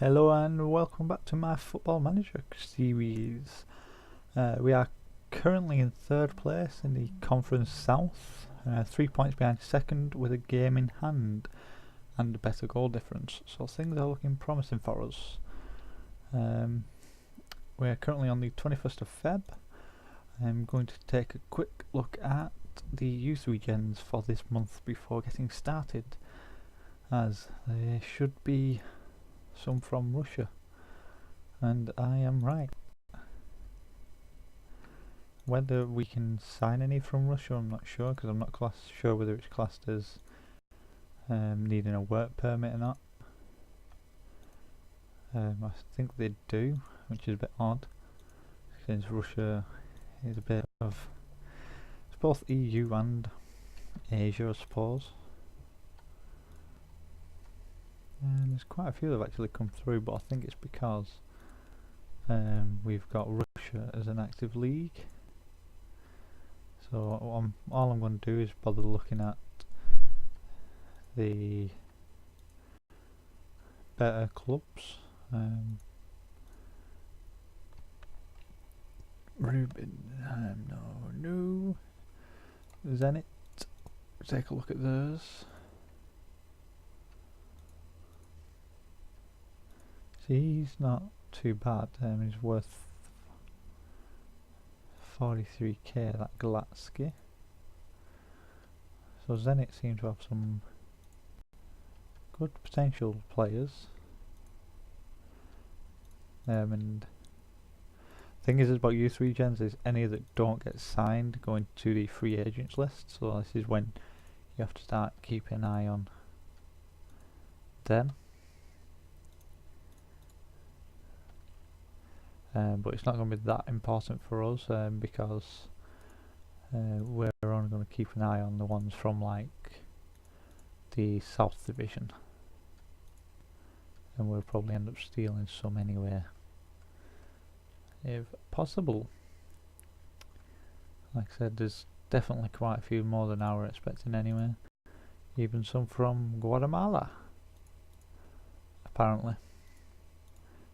Hello and welcome back to my Football Manager series. We are currently in third place in the Conference South, 3 points behind second with a game in hand and a better goal difference, so things are looking promising for us. We are currently on the 21st of Feb. I'm going to take a quick look at the youth regens for this month before getting started, as there should be some from Russia, and I am right. Whether we can sign any from Russia, I'm not sure, because I'm not sure whether it's classed as needing a work permit or not. I think they do, which is a bit odd, since Russia is a bit of, it's both EU and Asia, I suppose. And there's quite a few that have actually come through, but I think it's because we've got Russia as an active league. So all I'm going to do is bother looking at the better clubs. No. Zenit. Take a look at those. He's not too bad. He's worth 43k, that Glatsky. So Zenit seems to have some good potential players. And the thing is about youth regens is any that don't get signed go into the free agents list. So this is when you have to start keeping an eye on them. But it's not going to be that important for us because we're only going to keep an eye on the ones from like the South Division, and we'll probably end up stealing some anyway, if possible. Like I said, there's definitely quite a few more than I were expecting anyway, even some from Guatemala, apparently.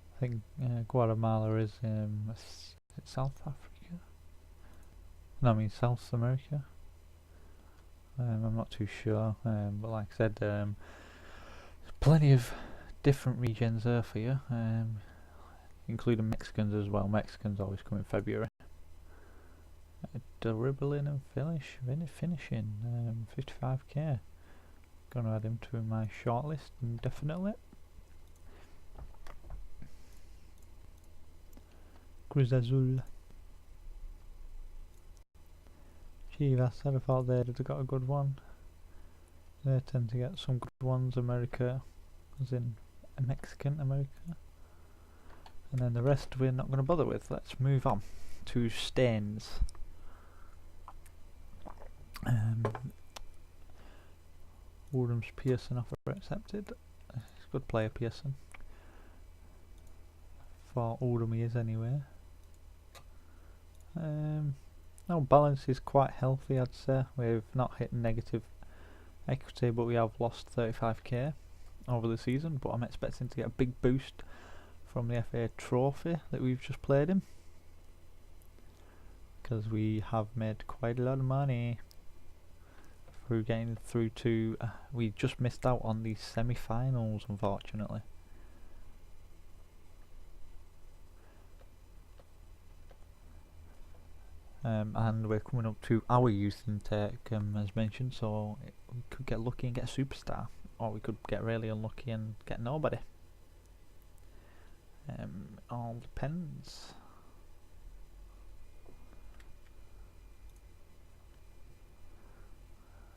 I think Guatemala is South Africa? No, I mean South America. I'm not too sure, but like I said, there's plenty of different regens there for you, including Mexicans as well. Mexicans always come in February. Dribbling and finishing, 55k. Gonna add him to my shortlist indefinitely. Cruz Azul. Chivas, I thought they'd have got a good one. They tend to get some good ones. America, as in Mexican America. And then the rest we're not going to bother with. Let's move on to Stains. Woodham's Pearson offer accepted. He's a good player, Pearson. For Oldham he is anyway. Our balance is quite healthy, I'd say. We've not hit negative equity, but we have lost 35k over the season, but I'm expecting to get a big boost from the FA Trophy that we've just played in, because we have made quite a lot of money through getting through to we just missed out on the semi-finals, unfortunately. And we're coming up to our youth intake, as mentioned, so we could get lucky and get a superstar, or we could get really unlucky and get nobody. All depends.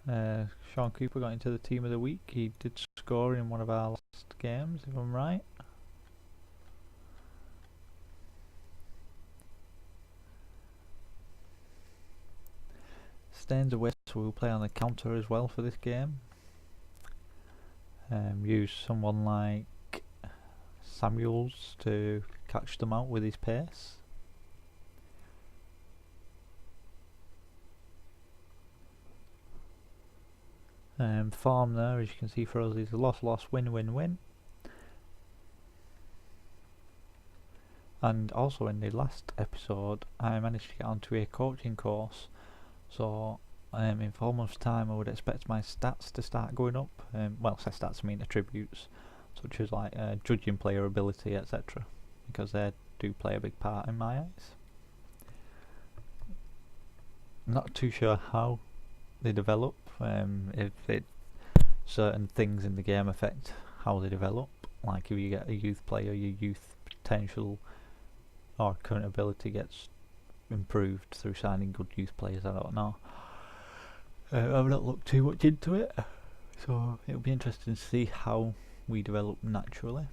Sean Cooper got into the team of the week. He did score in one of our last games, if I'm right. Stains away, so we'll play on the counter as well for this game. Use someone like Samuels to catch them out with his pace. Form there, as you can see, for us is loss, win, win, win. And also in the last episode I managed to get onto a coaching course, so in 4 months time I would expect my stats to start going up. Well, say stats, I mean attributes, such as like judging player ability, etc., because they do play a big part in my eyes. I'm not too sure how they develop, if certain things in the game affect how they develop, like if you get a youth player, your youth potential or current ability gets improved through signing good youth players. I don't know. I've not looked too much into it, so it'll be interesting to see how we develop naturally.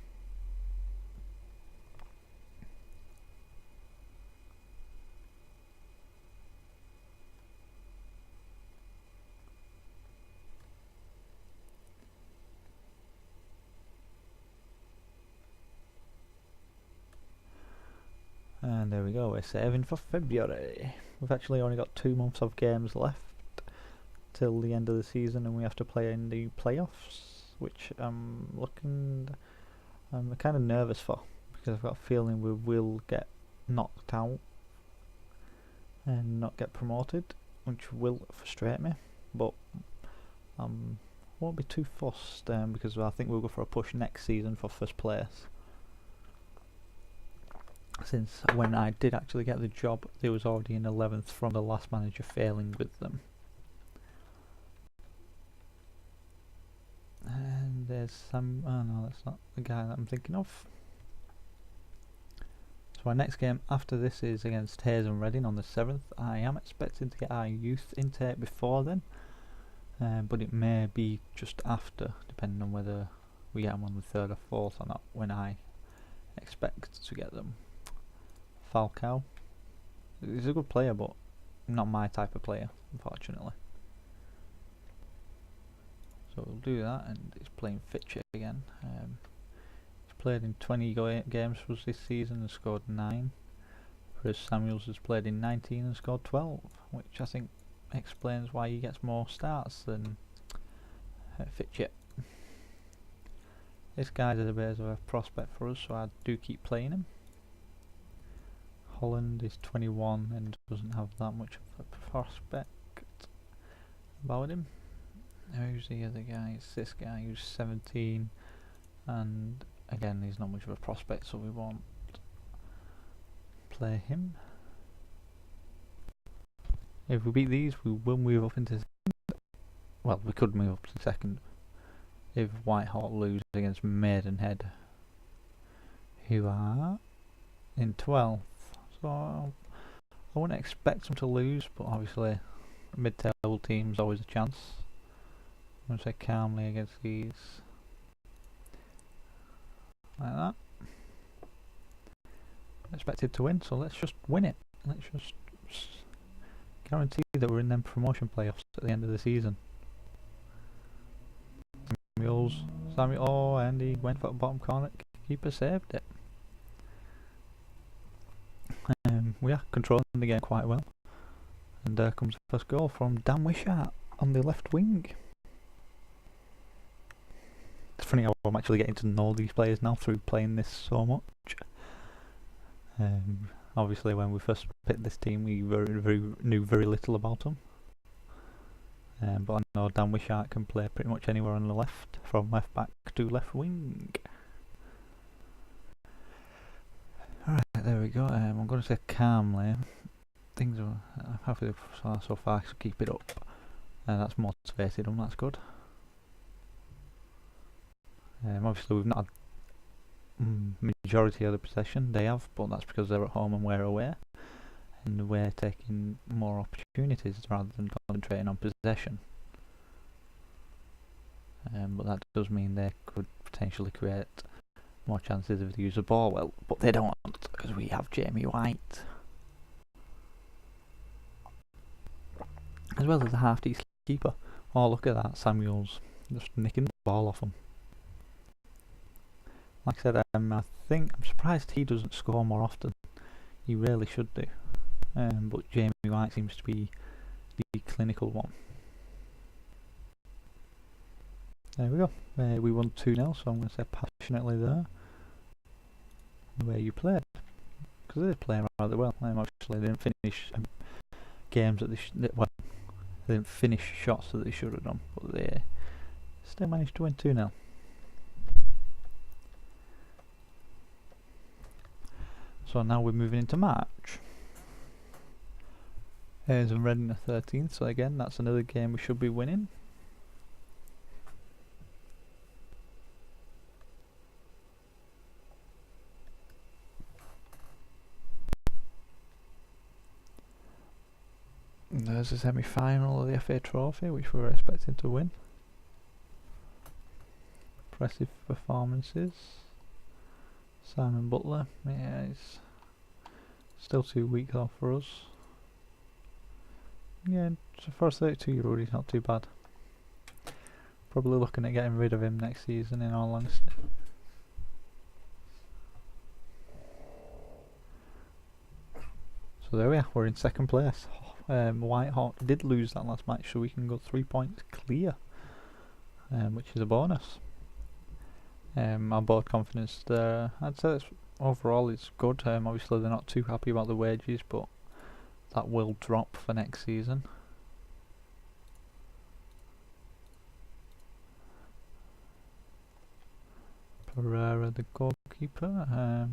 And there we go, we're saving for February. We've actually only got 2 months of games left till the end of the season, and we have to play in the playoffs, which I'm kind of nervous for, because I've got a feeling we will get knocked out and not get promoted, which will frustrate me, but won't be too fussed, because I think we'll go for a push next season for first place. Since when I did actually get the job, there was already an 11th from the last manager failing with them. And there's some... oh no, that's not the guy that I'm thinking of. So our next game after this is against Hayes and Reading on the 7th. I am expecting to get our youth intake before then, but it may be just after, depending on whether we get them on the 3rd or 4th or not, when I expect to get them. Falcao, he's a good player, but not my type of player, unfortunately. So we'll do that, and he's playing Fitchett again. He's played in 20 games for us this season and scored 9, whereas Samuels has played in 19 and scored 12, which I think explains why he gets more starts than Fitchett. This guy's a bit of a prospect for us, so I do keep playing him. Holland is 21 and doesn't have that much of a prospect about him. Who's the other guy? It's this guy who's 17, and again he's not much of a prospect, so we won't play him. If we beat these, we will move up into second. Well, we could move up to second if Whitehawk lose against Maidenhead, who are in 12th. So I wouldn't expect them to lose, but obviously mid-table team's always a chance. I'm going to say calmly against these, like that. Expected to win, so let's just win it. Let's just guarantee that we're in them promotion playoffs at the end of the season. Samuel, oh, and he went for the bottom corner. Keeper saved it. We are controlling the game quite well, and there comes the first goal from Dan Wishart on the left wing. It's funny how I'm actually getting to know these players now through playing this so much. Obviously when we first picked this team we knew very little about them, but I know Dan Wishart can play pretty much anywhere on the left, from left back to left wing. Alright, there we go. I'm going to say calmly. Things are halfway so far, so keep it up. That's motivated them, that's good. Obviously we've not had majority of the possession, they have, but that's because they're at home and we're away. And we're taking more opportunities rather than concentrating on possession. But that does mean they could potentially create more chances if they use the ball well, but they don't, because we have Jamie White, as well as a half-decent keeper. Oh, look at that, Samuels just nicking the ball off him. Like I said, I'm surprised he doesn't score more often. He really should do, but Jamie White seems to be the clinical one. There we go. We won 2-0, so I'm going to say passionately there. The way you played. because they're playing rather well. Obviously they didn't finish games that they didn't finish shots that they should have done, but they still managed to win 2-0. So now we're moving into March. Hayes and Reading are 13th, so again that's another game we should be winning. And there's a semi-final of the FA Trophy, which we're expecting to win. Impressive performances. Simon Butler, yeah, he's still 2 weeks off for us. Yeah, for a 32-year-old he's not too bad. Probably looking at getting rid of him next season, in all honesty. So there we are, we're in second place. Whitehawk did lose that last match, so we can go 3 points clear, which is a bonus. Our board confidence there, I'd say overall it's good. Obviously they're not too happy about the wages, but that will drop for next season. Pereira, the goalkeeper,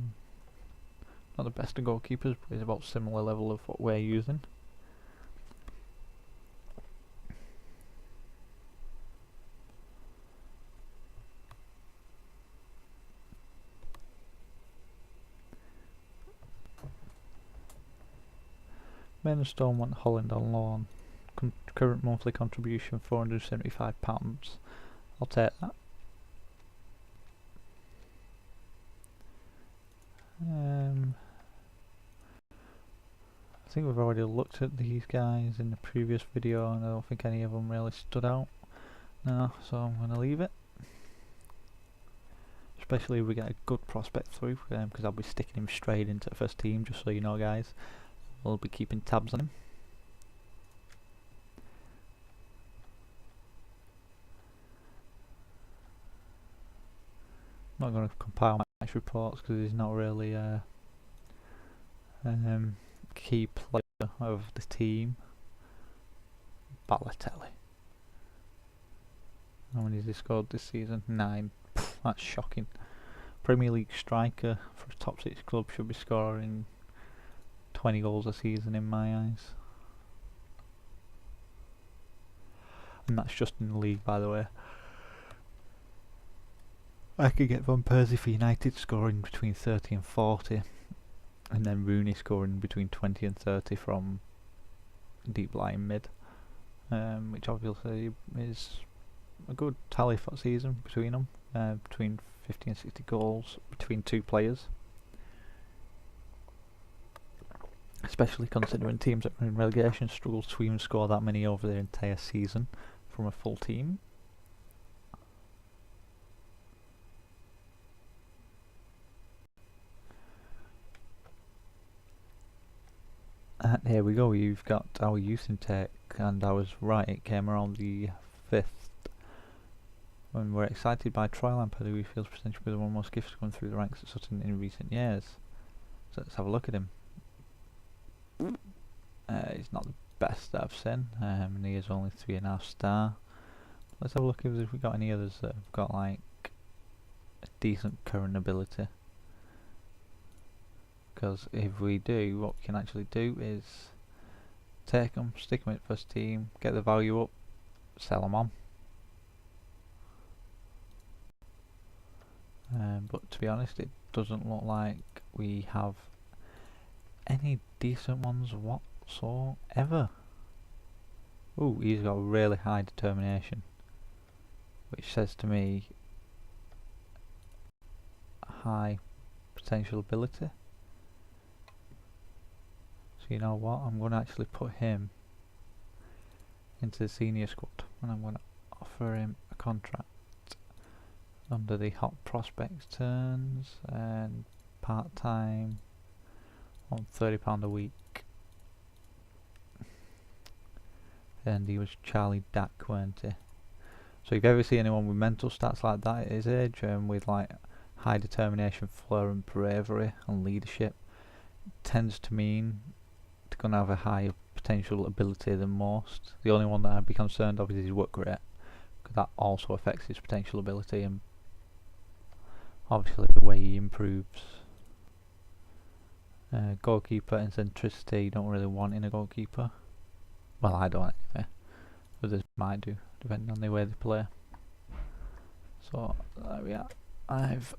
not the best of goalkeepers, but he's about similar level of what we're using. Maidstone want Holland on loan. Current monthly contribution £475. I'll take that. I think we've already looked at these guys in the previous video and I don't think any of them really stood out. No, so I'm going to leave it. Especially if we get a good prospect through, because I'll be sticking him straight into the first team, just so you know guys. We'll be keeping tabs on him. I'm not going to compile match reports because he's not really a key player of the team. Balotelli. How many has he scored this season? 9. Pff, that's shocking. Premier League striker for a top 6 club should be scoring 20 goals a season in my eyes. And that's just in the league, by the way. I could get Van Persie for United scoring between 30 and 40, and then Rooney scoring between 20 and 30 from deep lying mid, which obviously is a good tally for the season between them, between 50 and 60 goals between 2 players. Especially considering teams that are in relegation struggle to even score that many over their entire season from a full team. And here we go, you've got our youth intake, and I was right, it came around the 5th. When we're excited by Troy Lampard, who he feels potentially be the one most gifted coming through the ranks at Sutton in recent years. So let's have a look at him. He's not the best that I've seen, and he is only 3.5 star. Let's have a look if we've got any others that have got like a decent current ability. Because if we do, what we can actually do is take them, stick them in first team, get the value up, sell them on. But to be honest, it doesn't look like we have any decent ones whatsoever. Ooh, he's got really high determination, which says to me high potential ability. So you know what, I'm going to actually put him into the senior squad, and I'm going to offer him a contract under the hot prospects terms and part-time on £30 a week. And he was Charlie Dack, weren't he? So if you ever see anyone with mental stats like that at his age, with like high determination, flair and bravery and leadership, tends to mean they're going to have a higher potential ability than most. The only one that I'd be concerned of is his work rate, because that also affects his potential ability and obviously the way he improves. Goalkeeper and centricity, you don't really want in a goalkeeper. Well, I don't anyway. Others might do, depending on the way they play. So there we are. I've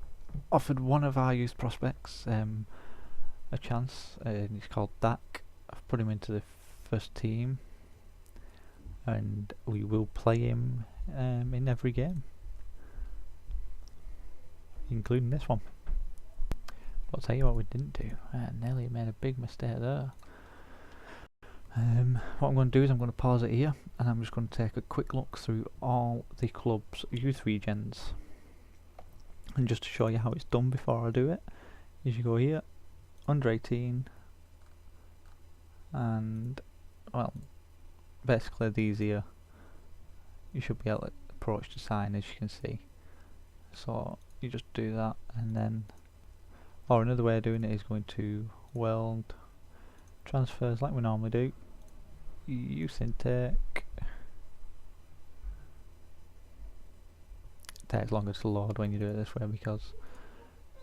offered one of our youth prospects a chance. He's called Dak. I've put him into the first team, and we will play him in every game, including this one. But I'll tell you what we didn't do. Nearly made a big mistake there. What I'm going to do is I'm going to pause it here, and I'm just going to take a quick look through all the club's youth regens. And just to show you how it's done before I do it, is you go here, under 18, and well, basically these here, you should be able to approach to sign, as you can see. So you just do that, and then, or another way of doing it is going to world transfers like we normally do, youth intake. It takes longer to load when you do it this way because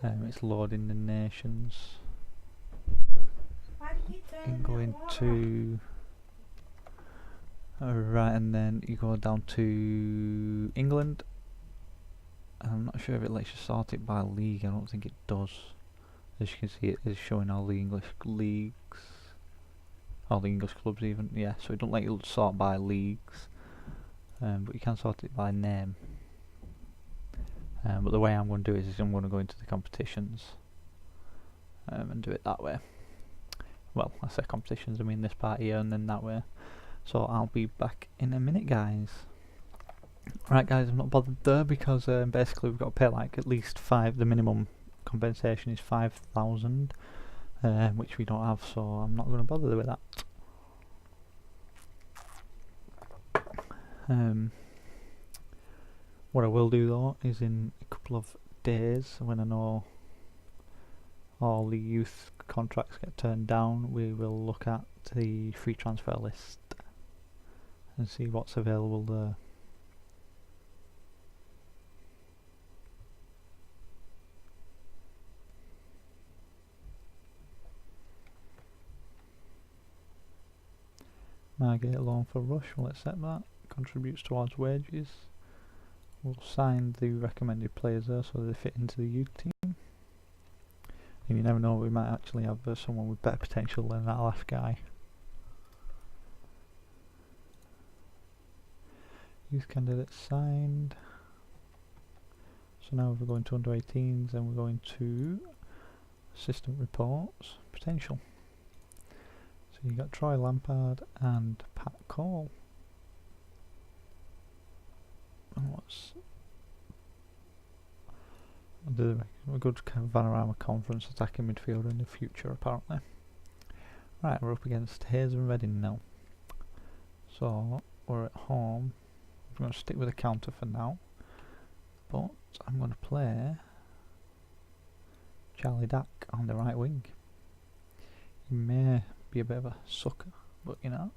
it's loading the nations. And go into right, and then you go down to England. I'm not sure if it lets you sort it by league. I don't think it does. As you can see, it is showing all the English leagues, all the English clubs even. Yeah, so it don't let you sort by leagues, but you can sort it by name. But the way I'm going to do it is I'm going to go into the competitions and do it that way. Well, I say competitions, I mean this part here and then that way. So I'll be back in a minute, guys. Right, guys, I'm not bothered there because basically we've got to pay like at least the minimum compensation is 5,000, which we don't have, so I'm not going to bother with that. What I will do though is in a couple of days, when I know all the youth contracts get turned down, we will look at the free transfer list and see what's available there. Margate loan for Rush, we'll accept that. Contributes towards wages. We'll sign the recommended players there so they fit into the youth team. And you never know, we might actually have someone with better potential than that last guy. Youth candidates signed. So now we're going to under 18s and we're going to assistant reports, potential. So you got Troy Lampard and Pat Cole. And what's a good kind of Vanarama Conference attacking midfielder in the future, apparently. Right, we're up against Hayes and Reading now. So we're at home. We're going to stick with a counter for now, but I'm going to play Charlie Dak on the right wing. He may be a bit of a sucker, but you know,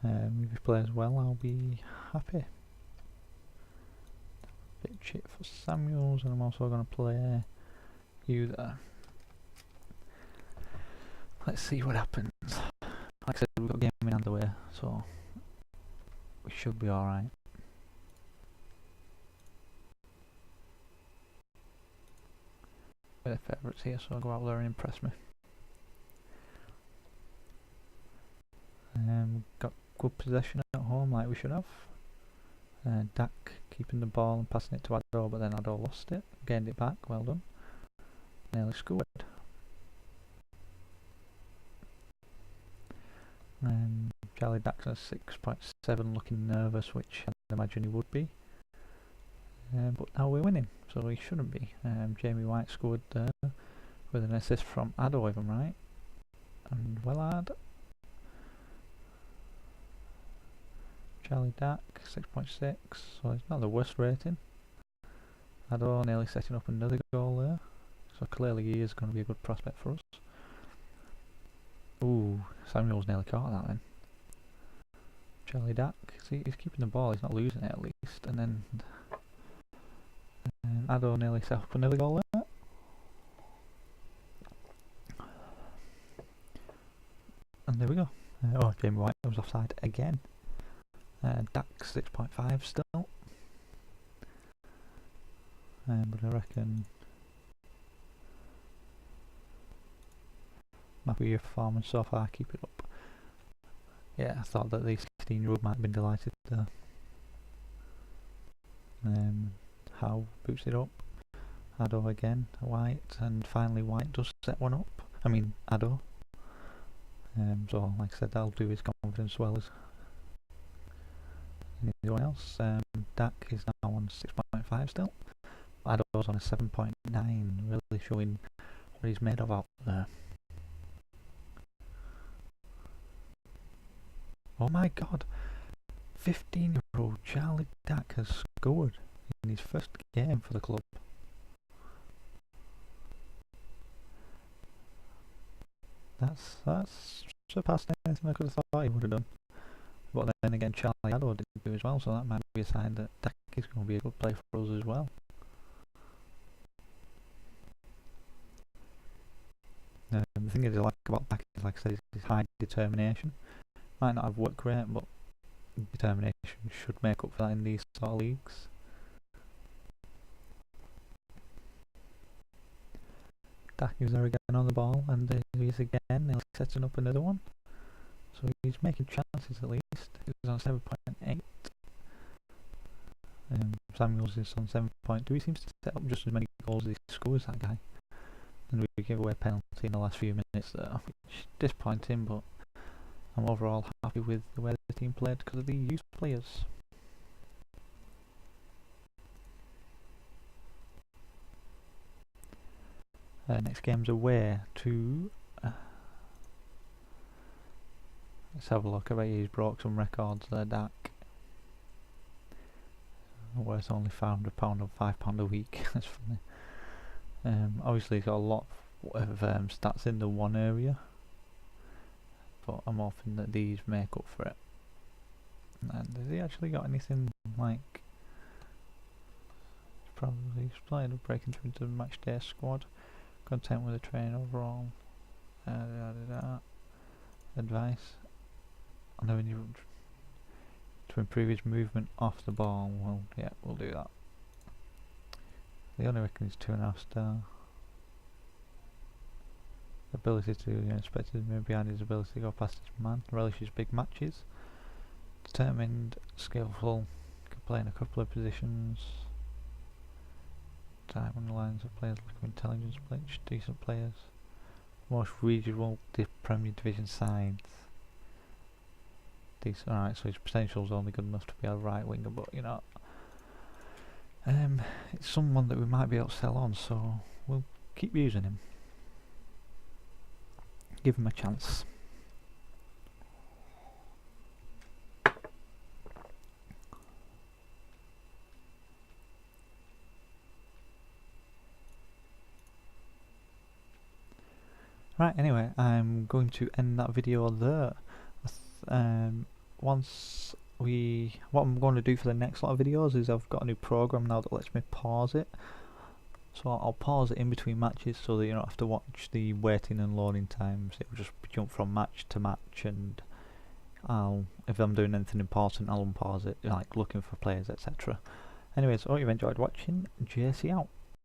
if he plays well, I'll be happy. Bit shit for Samuels, and I'm also going to play you there. Let's see what happens. Like I said, we've got gaming underway, so we should be alright. They're favourites here, so I'll go out there and impress me. Got good possession at home, like we should have. Dak keeping the ball and passing it to Ado, but then Ado lost it. Gained it back, well done. Nearly scored. Charlie Dak's a 6.7, looking nervous, which I imagine he would be. But now we're winning, so he shouldn't be. Jamie White scored there with an assist from Ado, if I'm right. And Wellard. Charlie Dak, 6.6, so it's not the worst rating. Ado nearly setting up another goal there, so clearly he is going to be a good prospect for us. Ooh, Samuel's nearly caught that then. Charlie Dack, see, he's keeping the ball, he's not losing it at least. And then Ado nearly set up another goal there. And there we go. Oh, Jamie White was offside again. Dack 6.5 still. But I reckon happy with your performance so far, keep it up. Yeah, I thought that the 16-year-old might have been delighted there. Howe boots it up. Ado again, White, and finally White does set one up. I mean, Ado. So, like I said, that'll do his confidence as well as anyone else. Dack is now on 6.5 still. Ado's on a 7.9, really showing what he's made of out there. Oh my god, 15-year-old Charlie Dack has scored in his first game for the club. That's surpassed anything I could have thought he would have done. But then again, Charlie Ado did do as well, so that might be a sign that Dack is going to be a good player for us as well. The thing I like about Dack is, like I said, his high determination. Might not have work rate, but determination should make up for that in these sort of leagues. Dack is there again on the ball, and he's again setting up another one. So he's making chances at least. He's on 7.8. Samuels is on 7.2. He seems to set up just as many goals as he scores, that guy. And we gave away a penalty in the last few minutes there, which is disappointing, but I'm overall happy with the way the team played because of the youth players. Next game's away to... let's have a look. I bet he's broke some records there, Dack. Worth only £500 or £5 a week. That's funny. Obviously he's got a lot of stats in the one area, but I'm hoping that these make up for it. And has he actually got anything like... Probably he's playing breaking through into the match day squad. Content with the train overall. Advice. I know when you to improve his movement off the ball. Well, yeah, we'll do that. The only reckon is 2.5 star. Ability to expect his move behind his ability to go past his man. Relishes big matches. Determined, skillful. Can play in a couple of positions. Time on the lines of players like intelligence, decent players. Most regional Premier Division sides. Decent. Alright, so his potential is only good enough to be a right winger, but you know, it's someone that we might be able to sell on, so we'll keep using him. Give him a chance. Right, anyway, I'm going to end that video there. What I'm going to do for the next lot of videos is I've got a new program now that lets me pause it. So I'll pause it in between matches so that you don't have to watch the waiting and loading times. It will just jump from match to match, and if I'm doing anything important, I'll unpause it, like looking for players, etc. Anyways, I hope you've enjoyed watching. JC out.